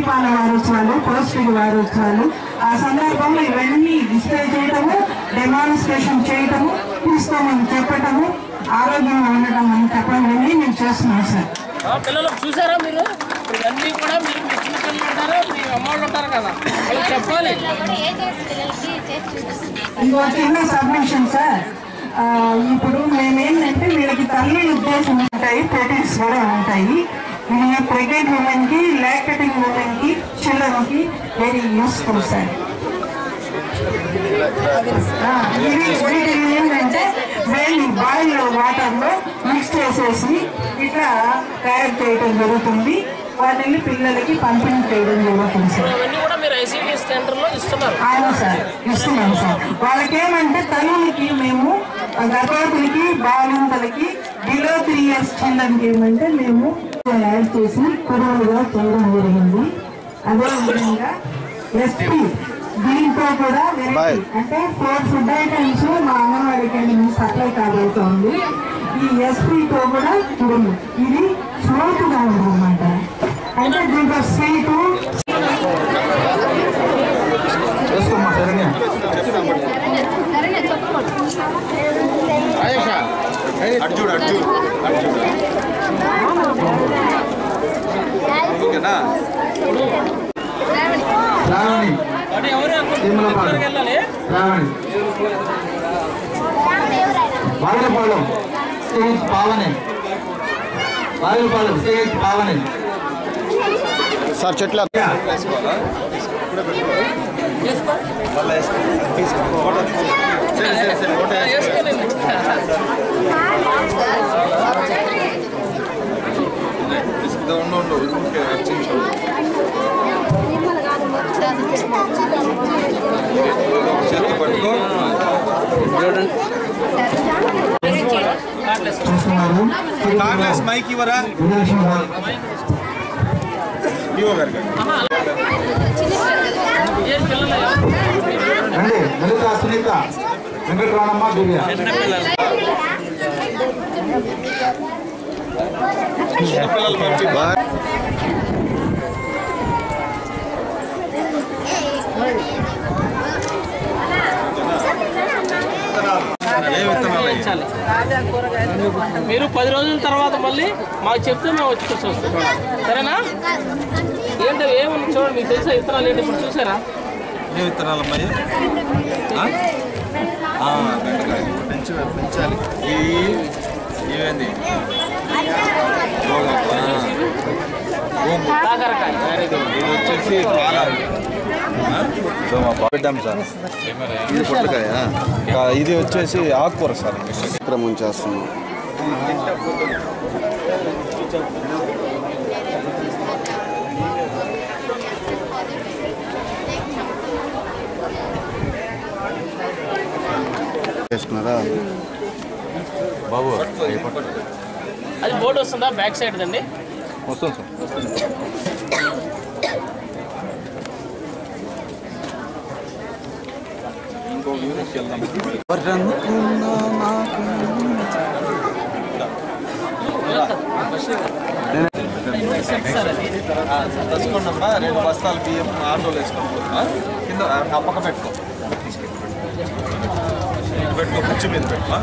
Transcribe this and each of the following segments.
దీపాల వారోత్సవాలు, పౌష్టిక వారోత్సవాలు, ఆ సందర్భంలో ఇవన్నీ డిస్ప్లే చేయటము, డెమాన్స్ట్రేషన్ చేయటము, తీసుకోమని చెప్పటము, ఆరోగ్యంగా ఉండటం అని తప్పనివన్నీ మేము చేస్తున్నాం సార్. పిల్లలు చూసారా మీరు? ఇవన్నీ కూడా మీరు మీ చిన్న పిల్లలు ఉంటారు, మీ అమ్మవాళ్ళు ఉంటారు కదా, వాళ్ళు చెప్పాలి. ఇంకో చిన్న సబ్మిషన్ సార్. ఇప్పుడు మేమేంటంటే వీళ్ళకి తల్లి ఉద్దేశం ఉంటాయి, ప్రోటీన్స్ కూడా ఉంటాయి. ఇది ప్రెగ్నెంట్ ఉమెన్కి, లాక్టేటింగ్ ఉమెన్కి, చిల్డ్రన్కి వెరీ యూస్ఫుల్ సార్. ఇది ఏంటంటే వేడి బాయిల్ వాటర్లో మిక్స్ చేసేసి ఇట్లా తయారు చేయడం జరుగుతుంది. వాటిని పిల్లలకి పంపిణీ చేయడం జరుగుతుంది సార్. అవును సార్, ఇస్తున్నాం సార్. వాళ్ళకేమంటే తల్లులకి మేము గర్భవతులకి, బాలింతలకి, బిలో 3 years చిల్డ్రన్కి ఏమంటే మేము యాడ్ చేసి కురువులుగా చేయడం జరిగింది. అదేవిధంగా ఎస్పీ దీంతో కూడా వెరైటీ అంటే 4 ఫుడ్ ఐటమ్స్ మా అంగన్వాడీకి సప్లై కాబోతోంది. ఈ ఎస్పీతో కూడా కురుము ఇది స్మూత్గా ఉంటుంది అన్నమాట. అంటే దీంట్లో స్వీటు వాయుపాలెం స్టేజ్ పావనే, వాయుపాలెం స్టేజ్ పావనే సార్. చెట్ల మైక్ ఇవ్వరా? అండి లలిత, సునీత, వెంకటరామమ్మ, దివ్య. మీరు 10 రోజుల తర్వాత మళ్ళీ మాకు చెప్తే మేము వచ్చి వస్తాం, సరేనా? ఏంటో ఏమన్నా చూడండి, మీకు తెలిసే విత్తనాలు ఏంటి ఇప్పుడు చూసారా? ఏ విత్తనాలు అమ్మాయి? పెంచాలి. ఇవేంది ఇది వచ్చేసి పెట్టాం సార్. ఇది పొట్లకాయ, ఇది వచ్చేసి ఆకుకూర సార్. ఇక్కడ ముంచేస్తున్నాం. చేస్తున్నారా బాబు? అది బోర్డు వస్తుందా బ్యాక్ సైడ్ అండి? వస్తుంది సార్. ఇంకో యూనిట్కి వెళ్దాం. తెచ్చుకోండమ్మా, 2 బస్తాలు బియ్యం ఆటోలో వేసుకొని పోతున్నా. కింద ఆ పక్క పెట్టుకో, కుర్చీ మీద పెట్టుకో.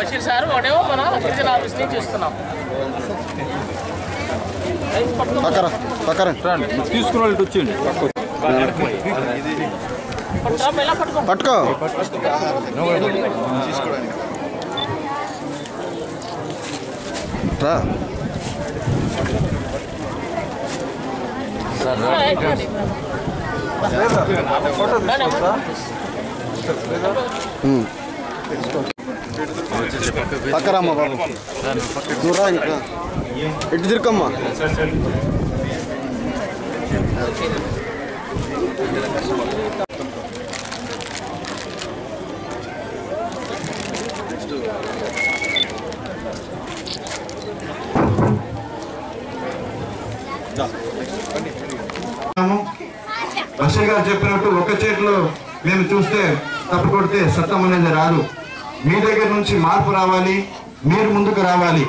బషీర్ సార్ ఒకటేమో మన గిరిజన ఆఫీస్ నుంచి ఇస్తున్నాం. తీసుకున్న వాళ్ళు వచ్చేయండి. పట్టుకో. పక్కరమ్మా బాబు, దూరా ఇంకా ఎటు తిరుకమ్మా. బషీర్ గారు చెప్పినట్టు ఒక చేతిలో మేము చూస్తే తప్పు కొడితే సత్యం అనేది రాదు. మీ దగ్గర నుంచి మార్పు రావాలి, మీరు ముందుకు రావాలి.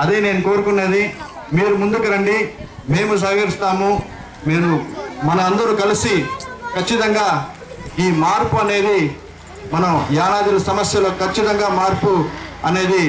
అదే నేను కోరుకున్నది. మీరు ముందుకు రండి, మేము సహకరిస్తాము. మీరు మన అందరూ కలిసి ఖచ్చితంగా ఈ మార్పు అనేది మనం యానాదుల సమస్యలో ఖచ్చితంగా మార్పు అనేది